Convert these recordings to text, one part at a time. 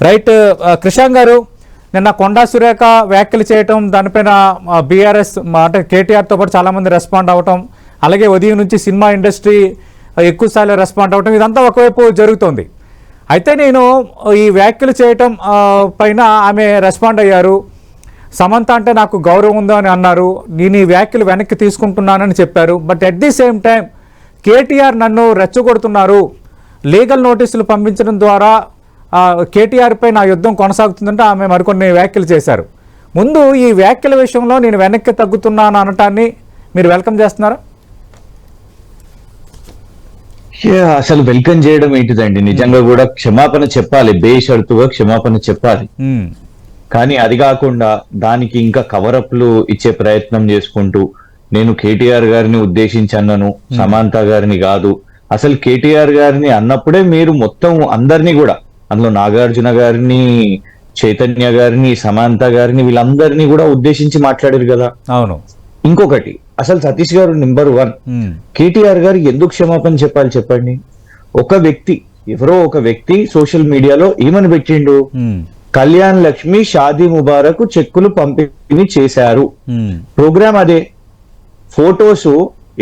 Right. Krishank గారు, నిన్న కొండా సురేఖ వ్యాఖ్యలు చేయటం, దానిపైన బీఆర్ఎస్ అంటే కేటీఆర్తో పాటు చాలామంది రెస్పాండ్ అవ్వటం, అలాగే ఉదయం నుంచి సినిమా ఇండస్ట్రీ ఎక్కువ స్థాయిలో రెస్పాండ్ అవ్వటం, ఇదంతా ఒకవైపు జరుగుతోంది. అయితే నేను ఈ వ్యాఖ్యలు చేయటం పైన ఆమె రెస్పాండ్ అయ్యారు. సమంత అంటే నాకు గౌరవం ఉందో అని అన్నారు. నేను ఈ వ్యాఖ్యలు వెనక్కి తీసుకుంటున్నానని చెప్పారు. But at the same time KTR నన్ను రెచ్చగొడుతున్నారు, లీగల్ నోటీసులు పంపించడం ద్వారా కేటీఆర్పై నా యుద్ధం కొనసాగుతుందంటే ఆమె మరికొన్ని వ్యాఖ్యలు చేశారు. ముందు ఈ వ్యాఖ్యల విషయంలో నేను వెనక్కి తగ్గుతున్నాను అనటాన్ని మీరు వెల్కమ్ చేస్తున్నారా? అసలు వెల్కమ్ చేయడం ఏంటిదండి, నిజంగా కూడా క్షమాపణ చెప్పాలి, బేషరతుగా క్షమాపణ చెప్పాలి. కానీ అది కాకుండా దానికి ఇంకా కవరప్లు ఇచ్చే ప్రయత్నం చేసుకుంటూ నేను కేటీఆర్ గారిని ఉద్దేశించి అన్నను, సమంత గారిని కాదు. అసలు కేటీఆర్ గారిని అన్నప్పుడే మీరు మొత్తం అందరినీ కూడా, అందులో నాగార్జున గారిని, చైతన్య గారిని, సమంత గారిని, వీళ్ళందరినీ కూడా ఉద్దేశించి మాట్లాడారు కదా. అవును. ఇంకొకటి, అసలు సతీష్ గారు నెంబర్ 1, కేటీఆర్ గారు ఎందుకు క్షమాపణ చెప్పాలి చెప్పండి? ఒక వ్యక్తి, ఎవరో ఒక వ్యక్తి సోషల్ మీడియాలో ఏమని పెట్టిండు, కళ్యాణ్ లక్ష్మి షాదీ ముబారక్ చెక్కులు పంపిణీ చేశారు. ప్రోగ్రామ్ అదే, ఫోటోస్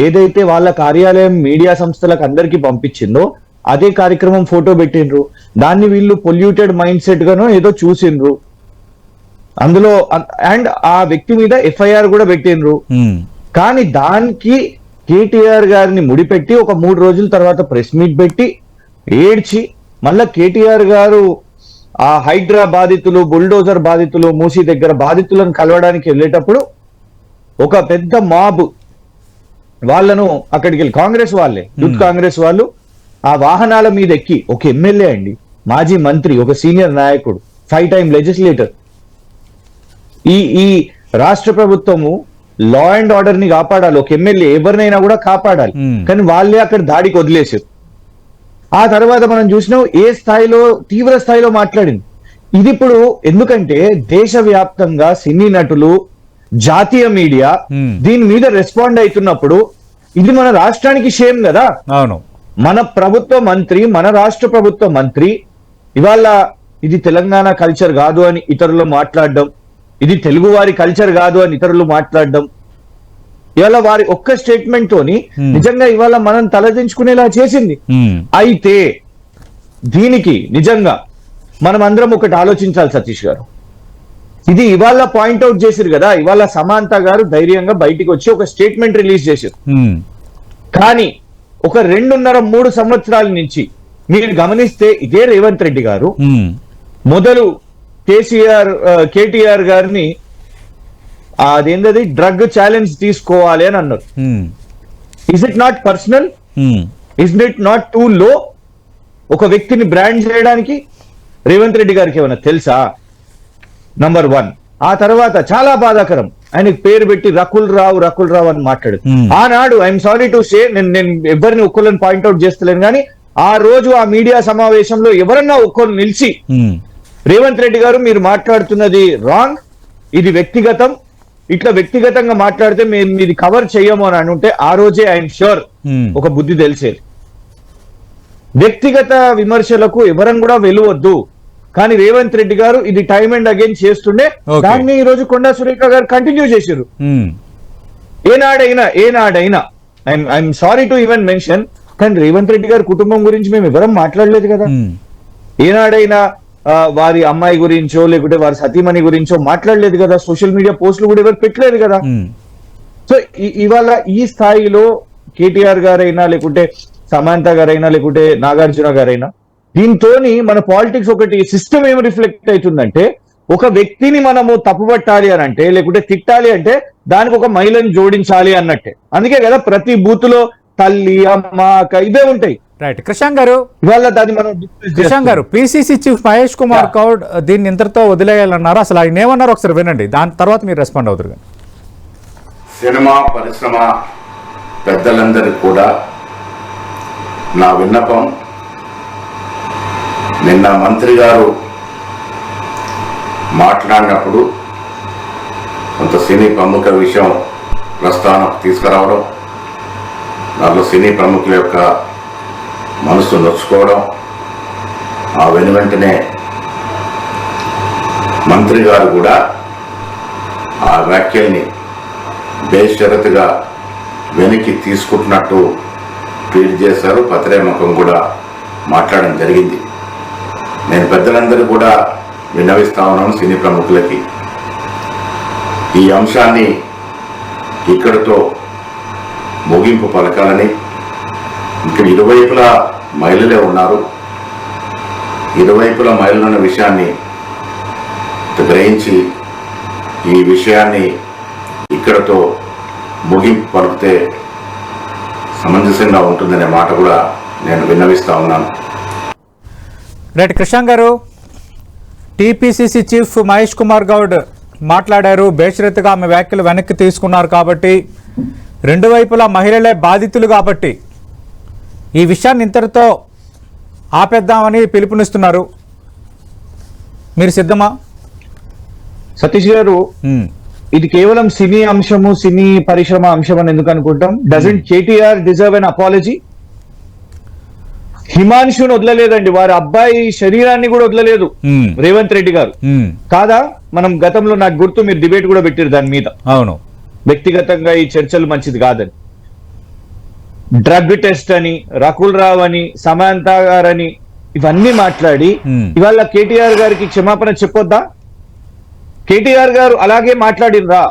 ఏదైతే వాళ్ళ కార్యాలయం మీడియా సంస్థలకు అందరికి పంపించిందో అదే కార్యక్రమం ఫోటో పెట్టిండ్రు. దాన్ని వీళ్ళు పొల్యూటెడ్ మైండ్ సెట్ గానో ఏదో చూసిండ్రు అందులో, అండ్ ఆ వ్యక్తి మీద ఎఫ్ఐఆర్ కూడా పెట్టిండ్రు. కానీ దానికి కేటీఆర్ గారిని ముడిపెట్టి ఒక 3 రోజుల తర్వాత ప్రెస్ మీట్ పెట్టి ఏడ్చి, మళ్ళా కేటీఆర్ గారు ఆ హైడ్రా బాధితులు, బుల్డోజర్ బాధితులు, మూసీ దగ్గర బాధితులను కలవడానికి వెళ్ళేటప్పుడు ఒక పెద్ద మాబ్ వాళ్ళను అక్కడికి వెళ్ళి, కాంగ్రెస్ వాళ్ళే, యూత్ కాంగ్రెస్ వాళ్ళు ఆ వాహనాల మీద ఎక్కి, ఒక ఎమ్మెల్యే అండి, మాజీ మంత్రి, ఒక సీనియర్ నాయకుడు, 5 టైమ్ లెజిస్లేటర్, ఈ రాష్ట్ర ప్రభుత్వము లా అండ్ ఆర్డర్ ని కాపాడాలి, ఒక ఎమ్మెల్యే ఎవరినైనా కూడా కాపాడాలి. కానీ వాళ్ళే అక్కడ దాడికి వదిలేసారు. ఆ తర్వాత మనం చూసినాం ఏ స్థాయిలో, తీవ్ర స్థాయిలో మాట్లాడింది. ఇది ఇప్పుడు ఎందుకంటే దేశవ్యాప్తంగా సినీ నటులు, జాతీయ మీడియా దీని మీద రెస్పాండ్ అవుతున్నప్పుడు ఇది మన రాష్ట్రానికి షేమ్ కదా. అవును. మన ప్రభుత్వ మంత్రి, మన రాష్ట్ర ప్రభుత్వ మంత్రి ఇవాళ ఇది తెలంగాణ కల్చర్ కాదు అని ఇతరులు మాట్లాడడం, ఇది తెలుగు వారి కల్చర్ కాదు అని ఇతరులు మాట్లాడడం, ఇవాళ వారి ఒక్క స్టేట్మెంట్ తోని నిజంగా ఇవాళ మనం తలదించుకునేలా చేసింది. అయితే దీనికి నిజంగా మనం అందరం ఒకటి ఆలోచించాలి సతీష్ గారు. ఇది ఇవాళ పాయింట్అవుట్ చేసిరు కదా, ఇవాళ సమంత గారు ధైర్యంగా బయటికి వచ్చి ఒక స్టేట్మెంట్ రిలీజ్ చేశారు. కానీ ఒక 2.5-3 సంవత్సరాల నుంచి మీరు గమనిస్తే ఇదే రేవంత్ రెడ్డి గారు మొదలు కేటీఆర్ గారిని అదేంటది డ్రగ్ ఛాలెంజ్ తీసుకోవాలి అని అన్నారు. Is it not personal? Is it not two లో? ఒక వ్యక్తిని బ్రాండ్ చేయడానికి రేవంత్ రెడ్డి గారికి ఏమైనా తెలుసా? నంబర్ 1. ఆ తర్వాత చాలా బాధాకరం, ఆయనకి పేరు పెట్టి రకుల్ రావు అని మాట్లాడు. ఆనాడు ఐఎమ్ సారీ టు సే, నేను ఎవరిని ఒక్కళ్ళని పాయింట్అవుట్ చేస్తలేను, కానీ ఆ రోజు ఆ మీడియా సమావేశంలో ఎవరన్నా ఒక్కరు నిలిచి రేవంత్ రెడ్డి గారు మీరు మాట్లాడుతున్నది రాంగ్, ఇది వ్యక్తిగతం, ఇట్లా వ్యక్తిగతంగా మాట్లాడితే మేము ఇది కవర్ చెయ్యము అని అనుంటే ఆ రోజే ఐఎమ్ ష్యూర్ ఒక బుద్ధి తెలిసేది. వ్యక్తిగత విమర్శలకు ఎవరని కూడా వెలువద్దు. కానీ రేవంత్ రెడ్డి గారు ఇది టైమ్ అండ్ అగైన్ చేస్తుండే, దాన్ని ఈ రోజు కొండా సురేఖ గారు కంటిన్యూ చేశారు. ఏనాడైనా I'm sorry to even mention, కానీ రేవంత్ రెడ్డి గారి కుటుంబం గురించి మేము ఎవరం మాట్లాడలేదు కదా. ఏనాడైనా వారి అమ్మాయి గురించో లేకుంటే వారి సతీమణి గురించో మాట్లాడలేదు కదా. సోషల్ మీడియా పోస్టులు కూడా ఎవరు పెట్టలేదు కదా. సో ఇవాళ ఈ స్థాయిలో కేటీఆర్ గారైనా లేకుంటే సమంత గారైనా లేకుంటే నాగార్జున గారైనా, దీంతో మన పాలిటిక్స్ ఒకటి సిస్టమ్ ఏమి రిఫ్లెక్ట్ అవుతుందంటే, ఒక వ్యక్తిని మనము తప్పుపట్టాలి అని అంటే లేకుంటే తిట్టాలి అంటే దానికి ఒక మహిళను జోడించాలి అన్నట్టే. అందుకే కదా ప్రతి బూత్ లో తల్లి, అమ్మ, అక్క ఇవే ఉంటాయి. రైట్. కృషాంక్ గారు, ఇవాళ దాన్ని మనం కృషాంక్ గారు, పిసిసి చీఫ్ మహేష్ కుమార్ గౌడ్ దీన్ని ఇంతటితో వదిలేయాలన్నారు. అసలు ఆయన ఏమన్నారు ఒకసారి వినండి, దాని తర్వాత మీరు రెస్పాండ్ అవుతారు. సినిమా పరిశ్రమ పెద్దలందరికీ కూడా నా విన్నపం, నిన్న మంత్రి గారు మాట్లాడినప్పుడు కొంత సినీ ప్రముఖ విషయం ప్రస్తావనకు తీసుకురావడం, దాంట్లో సినీ ప్రముఖుల యొక్క మనసు నొచ్చుకోవడం, ఆ వెనువెంటనే మంత్రి గారు కూడా ఆ వ్యాఖ్యల్ని బేషరతుగా వెనక్కి తీసుకుంటున్నట్టు ట్వీట్ చేశారు. పత్రేముఖం కూడా మాట్లాడడం జరిగింది. నేను పెద్దలందరూ కూడా విన్నవిస్తా ఉన్నాను సినీ ప్రముఖులకి, ఈ అంశాన్ని ఇక్కడితో ముగింపు పలకాలని. ఇక్కడ ఇరువైపులా మహిళలే ఉన్నారు. ఇరువైపులా మహిళలున్న విషయాన్ని గ్రహించి ఈ విషయాన్ని ఇక్కడతో ముగింపు పలికితే సమంజసంగా ఉంటుందనే మాట కూడా నేను విన్నవిస్తా ఉన్నాను. రైట్ కృష్ణ గారు, టీపీసీసీ చీఫ్ మహేష్ కుమార్ గౌడ్ మాట్లాడారు. బేషరతుగా ఆమె వ్యాఖ్యలు వెనక్కి తీసుకున్నారు కాబట్టి, రెండు వైపులా మహిళలే బాధితులు కాబట్టి ఈ విషయాన్ని ఇంతటితో ఆపేద్దామని పిలుపునిస్తున్నారు. మీరు సిద్ధమా? సతీష్ గారు, ఇది కేవలం సినీ అంశము, సినీ పరిశ్రమ అంశం అని ఎందుకు అనుకుంటాం? Doesn't KTR deserve an apology? హిమాంశుని వదలలేదండి, వారి అబ్బాయి శరీరాన్ని కూడా వదలలేదు రేవంత్ రెడ్డి గారు. కాదా? మనం గతంలో నాకు గుర్తు మీరు డిబేట్ కూడా పెట్టారు దాని మీద. అవును, వ్యక్తిగతంగా ఈ చర్చలు మంచిది కాదని, డ్రగ్ టెస్ట్ అని, రకుల్ రావ్ అని, సమాంత గారని ఇవన్నీ మాట్లాడి ఇవాళ కేటీఆర్ గారికి క్షమాపణ చెప్పొద్దా? కేటీఆర్ గారు అలాగే మాట్లాడినరా?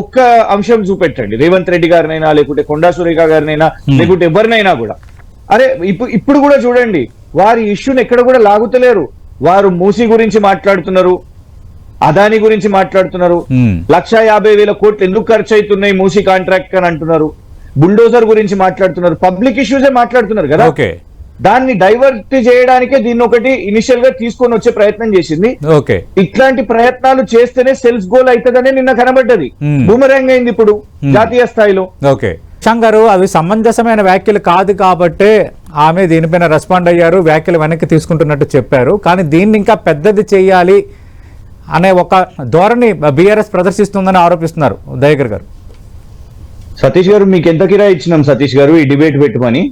ఒక్క అంశం చూపెట్టండి, రేవంత్ రెడ్డి గారినైనా లేకుంటే కొండా సురేఖ గారినైనా లేకుంటే ఎవరినైనా కూడా. అరే ఇప్పుడు కూడా చూడండి, వారి ఇష్యూని ఎక్కడ కూడా లాగుతలేరు. వారు మూసీ గురించి మాట్లాడుతున్నారు, అదాని గురించి మాట్లాడుతున్నారు, 1,50,000 కోట్లు ఎందుకు ఖర్చు అవుతున్నాయి మూసీ కాంట్రాక్ట్ అని అంటున్నారు, బుల్డోజర్ గురించి మాట్లాడుతున్నారు, పబ్లిక్ ఇష్యూసే మాట్లాడుతున్నారు కదా. దాన్ని డైవర్ట్ చేయడానికే దీన్ని ఒకటి ఇనిషియల్ గా తీసుకొని వచ్చే ప్రయత్నం చేసింది. ఇట్లాంటి ప్రయత్నాలు చేస్తేనే సెల్స్ గోల్ అవుతుందనే నిన్న కనబడ్డది, బూమరాంగ్ అయింది ఇప్పుడు జాతీయ స్థాయిలో. గారు, అవి సమంజసమైన వ్యాఖ్యలు కాదు కాబట్టే ఆమె దీనిపైన రెస్పాండ్ అయ్యారు, వ్యాఖ్యలు వెనక్కి తీసుకుంటున్నట్టు చెప్పారు. కానీ దీన్ని ఇంకా పెద్దది చేయాలి అనే ఒక ధోరణి బీఆర్ఎస్ ప్రదర్శిస్తుందని ఆరోపిస్తున్నారు దయాకర్ గారు. సతీష్ గారు, మీకు ఎంత కిరాయి ఇచ్చినాం సతీష్ గారు ఈ డిబేట్ పెట్టమని?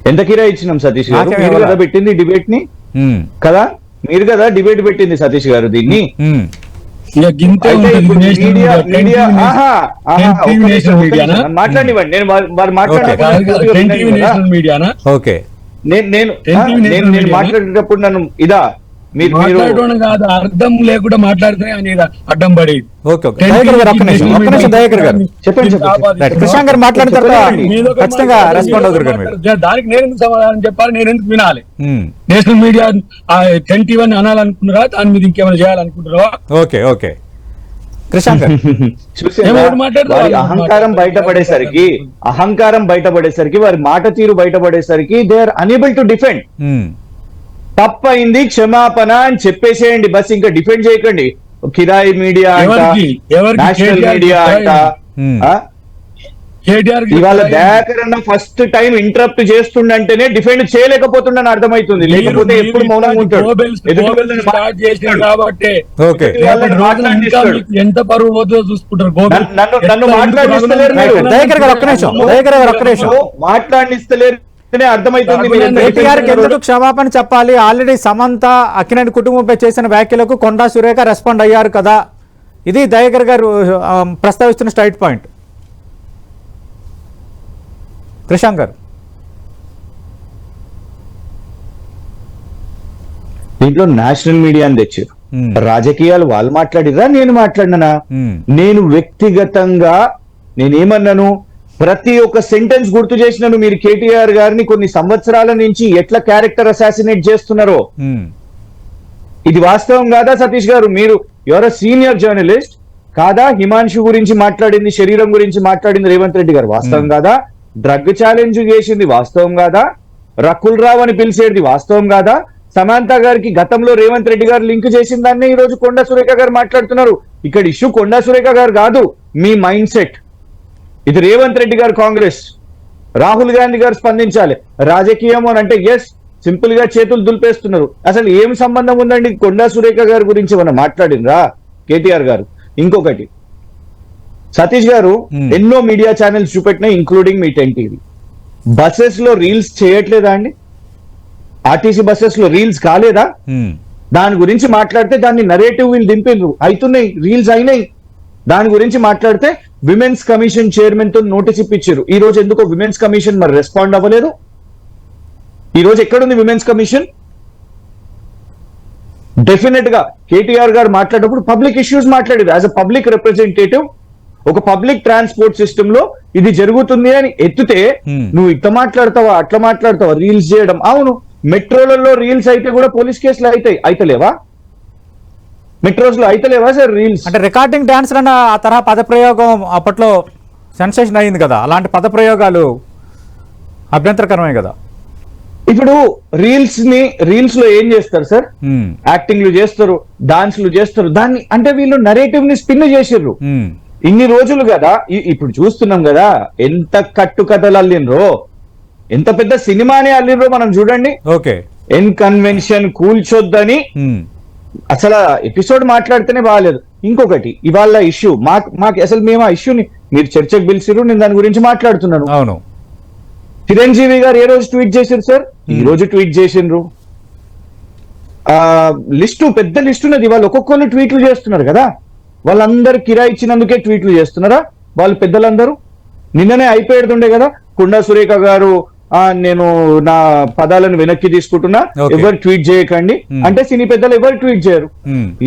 ఎంత కిరాయి ఇచ్చినాం సతీష్ గారు? మీరు కదా పెట్టింది డిబేట్ ని కదా, మీరు కదా డిబేట్ పెట్టింది సతీష్ గారు దీన్ని. మాట్లాడివ్వండి, నేను మాట్లాడేటప్పుడు నన్ను ఇదా మీరు అర్థం లేకుండా మాట్లాడితే అడ్డం పడి దానికి నేను ఎందుకు సమాధానం చెప్పాలి, నేను ఎందుకు వినాలి? నేషనల్ మీడియా 10 అనాలనుకున్నారా, దాని మీద ఇంకేమైనా చేయాలనుకుంటున్నారా? అహంకారం బయటపడేసరికి వారి మాట తీరు బయటపడేసరికి they are unable to defend. తప్పైంది, క్షమాపణ అని చెప్పేసేయండి బస్, ఇంకా డిఫెండ్ చేయకండి. కిరాయి మీడియా అంట, నేషనల్ మీడియా అంట. ఇవాళ దయాకర్ అన్న ఫస్ట్ టైం ఇంటరప్ట్ చేస్తుండంటేనే డిఫెండ్ చేయలేకపోతుండని అర్థమవుతుంది, లేకపోతే ఎప్పుడు మౌనంగా ఉంటాడు. ఎంత పరువు పోతుందో చూసుకుంటారు. నన్ను మాట్లాడిస్తలేరు అర్థమైతుంది. ఎందుకు క్షమాపణ చెప్పాలి? ఆల్రెడీ సమంత, అక్కినేని కుటుంబంపై చేసిన వ్యాఖ్యలకు కొండా సురేఖ రెస్పాండ్ అయ్యారు కదా. ఇది దయాకర్ గారు ప్రస్తావిస్తున్న స్ట్రైట్ పాయింట్. ప్రశాంత్ గారు, దీంట్లో నేషనల్ మీడియా అని తెచ్చారు, రాజకీయాలు వాళ్ళు మాట్లాడిరా, నేను మాట్లాడినా? నేను వ్యక్తిగతంగా నేనేమన్నాను? ప్రతి ఒక్క సెంటెన్స్ గుర్తు చేసినాను. మీరు కేటీఆర్ గారిని కొన్ని సంవత్సరాల నుంచి ఎట్లా క్యారెక్టర్ అసాసినేట్ చేస్తున్నారో ఇది వాస్తవం కాదా సతీష్ గారు? మీరు ఎవరో సీనియర్ జర్నలిస్ట్ కాదా? హిమాంశు గురించి మాట్లాడింది, శరీరం గురించి మాట్లాడింది రేవంత్ రెడ్డి గారు వాస్తవం కాదా? డ్రగ్ ఛాలెంజ్ చేసింది వాస్తవం కాదా? రకుల్ రావ్ అని పిలిచేది వాస్తవం కాదా? సమాంత గారికి గతంలో రేవంత్ రెడ్డి గారు లింక్ చేసిన దాన్ని ఈ రోజు కొండా సురేఖ గారు మాట్లాడుతున్నారు. ఇక్కడ ఇష్యూ కొండా సురేఖ గారు కాదు, మీ మైండ్ సెట్. ఇది రేవంత్ రెడ్డి గారు కాంగ్రెస్, రాహుల్ గాంధీ గారు స్పందించాలి. రాజకీయం అని అంటే ఎస్, సింపుల్ గా చేతులు దులిపేస్తున్నారు. అసలు ఏం సంబంధం ఉందండి కొండా సురేఖ గారి గురించి మనం మాట్లాడినరా కేటీఆర్ గారు? ఇంకొకటి, సతీష్ గారు ఎన్నో మీడియా ఛానల్స్ చూపెట్టినా ఇంక్లూడింగ్ మీ 10 TV, బస్సెస్ లో రీల్స్ చేయట్లేదా అండి? ఆర్టీసీ బస్సెస్ లో రీల్స్ కాలేదా? దాని గురించి మాట్లాడితే దాన్ని నరేటివ్ వీళ్ళు దింపారు, అవుతున్నాయి, రీల్స్ అయినాయి. దాని గురించి మాట్లాడితే విమెన్స్ కమిషన్ చైర్మన్ తో నోటీస్ ఇప్పించారు. ఈ రోజు ఎందుకో విమెన్స్ కమిషన్ మరి రెస్పాండ్ అవ్వలేదు. ఈ రోజు ఎక్కడుంది విమెన్స్ కమిషన్? డెఫినెట్ గా కేటీఆర్ గారు మాట్లాడేటప్పుడు పబ్లిక్ ఇష్యూస్ మాట్లాడేది. యాజ్ అ పబ్లిక్ రిప్రజెంటేటివ్ ఒక పబ్లిక్ ట్రాన్స్పోర్ట్ సిస్టమ్ లో ఇది జరుగుతుంది అని ఎత్తితే నువ్వు ఇట్లా మాట్లాడతావా, అట్లా మాట్లాడతావా, రీల్స్ చేయడం. అవును, మెట్రోలలో రీల్స్ అయితే కూడా పోలీస్ కేసులు అయితలేవా? మెట్రోస్ లో అయితలేవా సార్ రీల్స్? అంటే రికార్డింగ్ డాన్స్ అన్న ఆ తరహా పదప్రయోగం అప్పట్లో సెన్సేషన్ అయింది కదా, అలాంటి పదప్రయోగాలు అభ్యంతరకరమే కదా. ఇప్పుడు రీల్స్ లో ఏం చేస్తారు సార్? యాక్టింగ్లు చేస్తారు, డాన్స్లు చేస్తారు. దాన్ని అంటే వీళ్ళు నరేటివ్ ని స్పిన్ చేసిర్రు ఇన్ని రోజులు కదా. ఇప్పుడు చూస్తున్నాం కదా ఎంత కట్టుకథలు అల్లినరో, ఎంత పెద్ద సినిమానే అల్లినరో మనం చూడండి. ఓకే, ఎన్ కన్వెన్షన్ కూల్చొద్దని అసలు ఎపిసోడ్ మాట్లాడితేనే బాగాలేదు. ఇంకొకటి ఇవాళ ఇష్యూ మాకు అసలు మేము ఆ ఇష్యూని మీరు చర్చకు పిలిచిర్రు, నేను దాని గురించి మాట్లాడుతున్నాను. అవును, చిరంజీవి గారు ఏ రోజు ట్వీట్ చేశారు సార్? ఈ రోజు ట్వీట్ చేసిండ్రు. లిస్టు పెద్ద లిస్టు ఉన్నది. వాళ్ళు ఒక్కొక్కరు ట్వీట్లు చేస్తున్నారు కదా. వాళ్ళందరూ కిరాయి ఇచ్చినందుకే ట్వీట్లు చేస్తున్నారా వాళ్ళు పెద్దలందరూ? నిన్ననే అయిపోయేటుండే కదా, కుండా సురేఖ గారు నేను నా పదాలను వెనక్కి తీసుకుంటున్నా, ఎవరు ట్వీట్ చేయకండి అంటే సినీ పెద్దలు ఎవరు ట్వీట్ చేయరు.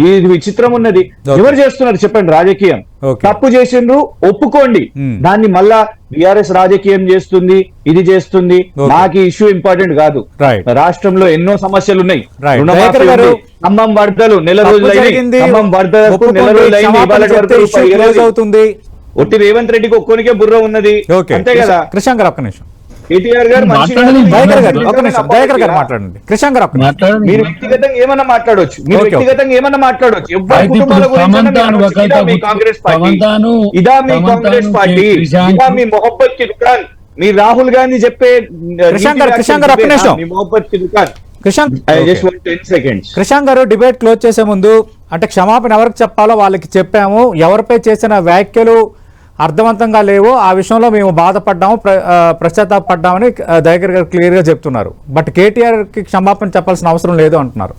ఇది విచిత్రం ఉన్నది. ఎవరు చేస్తున్నారు చెప్పండి? రాజకీయం తప్పు చేసిండ్రు, ఒప్పుకోండి. దాన్ని మళ్ళా బీఆర్ఎస్ రాజకీయం చేస్తుంది, ఇది చేస్తుంది. నాకు ఇష్యూ ఇంపార్టెంట్ కాదు. రాష్ట్రంలో ఎన్నో సమస్యలు ఉన్నాయి. ఖమ్మం వరదలు నెల రోజులైంది, ఖమ్మం వరదలకు నెల రోజులైంది. అవుతుంది. ఒట్టి రేవంత్ రెడ్డికి ఒక్కోనికే బుర్ర ఉన్నది, అంతే కదా. కృష్ణ గారు ఒక్క నిమిషం, కేటీఆర్ గారు దయాకర్ గారు మాట్లాడండి. కృష్ణ గారు మీరు వ్యక్తిగతంగా ఏమన్నా మాట్లాడవచ్చు, మీరు వ్యక్తిగతంగా ఏమన్నా మాట్లాడవచ్చు. ఎవరి కుటుంబాల గురించి ఇదా మీ కాంగ్రెస్ పార్టీ, ఇదా మీ కాంగ్రెస్ పార్టీ, ఇదా మీ మొహబ్బత్ కి దుకాన్. మీ రాహుల్ గాంధీ చెప్పే మీ మొహబ్బత్ కి దుకాన్. కృషాంక్ గారు, డిబేట్ క్లోజ్ చేసే ముందు అంటే క్షమాపణ ఎవరికి చెప్పాలో వాళ్ళకి చెప్పాము. ఎవరిపై చేసిన వ్యాఖ్యలు అర్థవంతంగా లేవు, ఆ విషయంలో మేము బాధపడ్డాము, పశ్చాత్తాపడ్డామని దయాకర్ గారు క్లియర్ గా చెప్తున్నారు. బట్ కేటీఆర్ కి క్షమాపణ చెప్పాల్సిన అవసరం లేదు అంటున్నారు.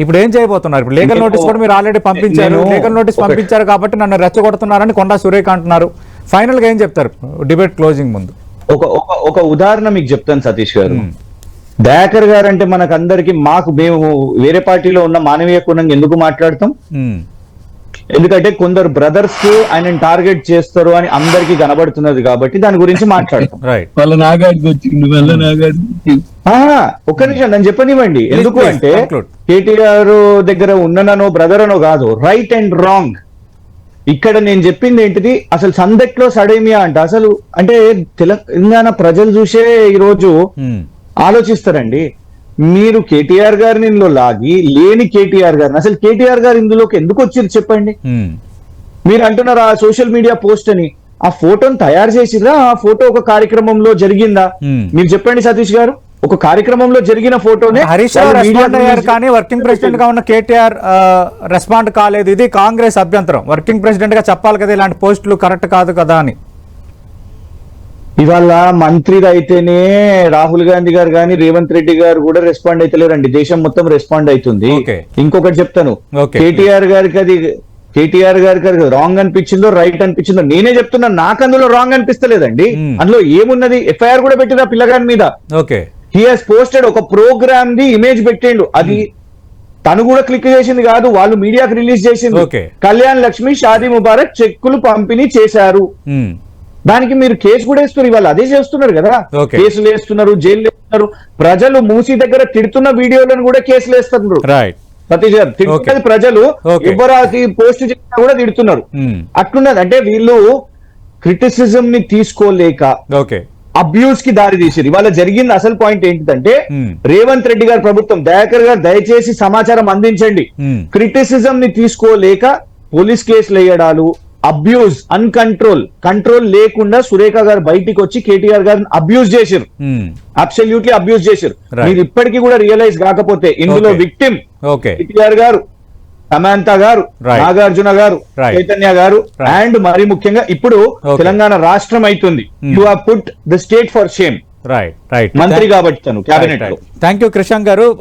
ఇప్పుడు ఏం చేయబోతున్నారు? ఇప్పుడు లీగల్ నోటీస్ కూడా మీరు ఆల్రెడీ పంపించారు. లీగల్ నోటీస్ పంపించారు కాబట్టి నన్ను రెచ్చగొడుతున్నారని కొండా సురేఖ అంటున్నారు. ఫైనల్ గా ఏం చెప్తారు డిబేట్ క్లోజింగ్ ముందు? ఒక ఉదాహరణ మీకు చెప్తాను సతీష్ గారు. దయాకర్ గారు అంటే మనకందరికి, మేము వేరే పార్టీలో ఉన్న మానవీయ కోణంగా ఎందుకు మాట్లాడతాం? ఎందుకంటే కొందరు బ్రదర్స్ ఆయనను టార్గెట్ చేస్తారు అని అందరికి కనబడుతున్నది కాబట్టి దాని గురించి మాట్లాడతాం. ఒక్క నిమిషం నన్ను చెప్పనివ్వండి. ఎందుకు అంటే కేటీఆర్ దగ్గర ఉన్ననో బ్రదర్ అనో కాదు, రైట్ అండ్ రాంగ్. ఇక్కడ నేను చెప్పింది ఏంటిది, అసలు సందట్లో సడేమియా అంట. అసలు అంటే తెలంగాణ ప్రజలు చూసే ఈరోజు ఆలోచిస్తారండి. మీరు కేటీఆర్ గారిని ఇందులో లాగి లేని కేటీఆర్ గారిని, అసలు కేటీఆర్ గారు ఇందులోకి ఎందుకు వచ్చారు చెప్పండి? మీరు అంటున్నారు ఆ సోషల్ మీడియా పోస్ట్ అని. ఆ ఫోటోని తయారు చేసిరా? ఆ ఫోటో ఒక కార్యక్రమంలో జరిగిందా? మీరు చెప్పండి సతీష్ గారు. ఒక కార్యక్రమంలో జరిగిన ఫోటోనే హరీష్ రావు రెస్పాండ్ అయ్యారు, కానీ వర్కింగ్ ప్రెసిడెంట్ గా ఉన్న కేటీఆర్ రెస్పాండ్ కాలేదు. ఇది కాంగ్రెస్ అభ్యంతరం. వర్కింగ్ ప్రెసిడెంట్ గా చెప్పాలి కదా ఇలాంటి పోస్టులు కరెక్ట్ కాదు కదా అని. ఇవాళ మంత్రిది అయితేనే రాహుల్ గాంధీ గారు కానీ రేవంత్ రెడ్డి గారు కూడా రెస్పాండ్ అయితలేరండి. దేశం మొత్తం రెస్పాండ్ అవుతుంది. ఇంకొకటి చెప్తాను, కేటీఆర్ గారికి రాంగ్ అనిపించిందో రైట్ అనిపించిందో నేనే చెప్తున్నా. నాకు అందులో రాంగ్ అనిపిస్తలేదండి. అందులో ఏమున్నది? ఎఫ్ఐఆర్ కూడా పెట్టింది ఆ పిల్లగాని మీద. హీ హాస్ పోస్టెడ్ ఒక ప్రోగ్రామ్ ది ఇమేజ్ పెట్టిండు. అది తను కూడా క్లిక్ చేసింది కాదు, వాళ్ళు మీడియాకి రిలీజ్ చేసింది. కళ్యాణ్ లక్ష్మి షాదీ ముబారక్ చెక్కులు పంపిణీ చేశారు. దానికి మీరు కేసు కూడా వేస్తున్నారు. ఇవాళ అదే చేస్తున్నారు కదా, కేసులు వేస్తున్నారు, జైలు వేస్తున్నారు. ప్రజలు మూసీ దగ్గర తిడుతున్న వీడియోలను కూడా కేసులు వేస్తున్నారు. సతీష్ గారు, తిడుతున్నది ప్రజలు. ఎవరికి పోస్ట్ చేసినా కూడా తిడుతున్నారు. అట్లున్నది. అంటే వీళ్ళు క్రిటిసిజం ని తీసుకోలేక అబ్యూస్ కి దారి తీసారు. ఇవాళ జరిగింది అసలు పాయింట్ ఏంటిదంటే, రేవంత్ రెడ్డి గారి ప్రభుత్వం, దయాకర్ గారు దయచేసి సమాచారం అందించండి. క్రిటిసిజం ని తీసుకోలేక పోలీస్ కేసులు వేయడాలు, అబ్యూజ్, కంట్రోల్ లేకుండా సురేఖ గారు బయటికి వచ్చి కేటీఆర్ గారిని అబ్యూజ్ చేశారు. అబ్సల్యూట్లీ అబ్యూజ్ చేశారు. మీరు ఇప్పటికీ కూడా రియలైజ్ కాకపోతే ఇందులో విక్టిమ్ కేటీఆర్ గారు, సమాంత గారు, నాగార్జున గారు, చైతన్య గారు, అండ్ మరి ముఖ్యంగా ఇప్పుడు తెలంగాణ రాష్ట్రం అవుతుంది. You have put the state for shame. మంత్రి కాబట్టి తను క్యాబినెట్ లో. థ్యాంక్ యూ కృష్ణ గారు.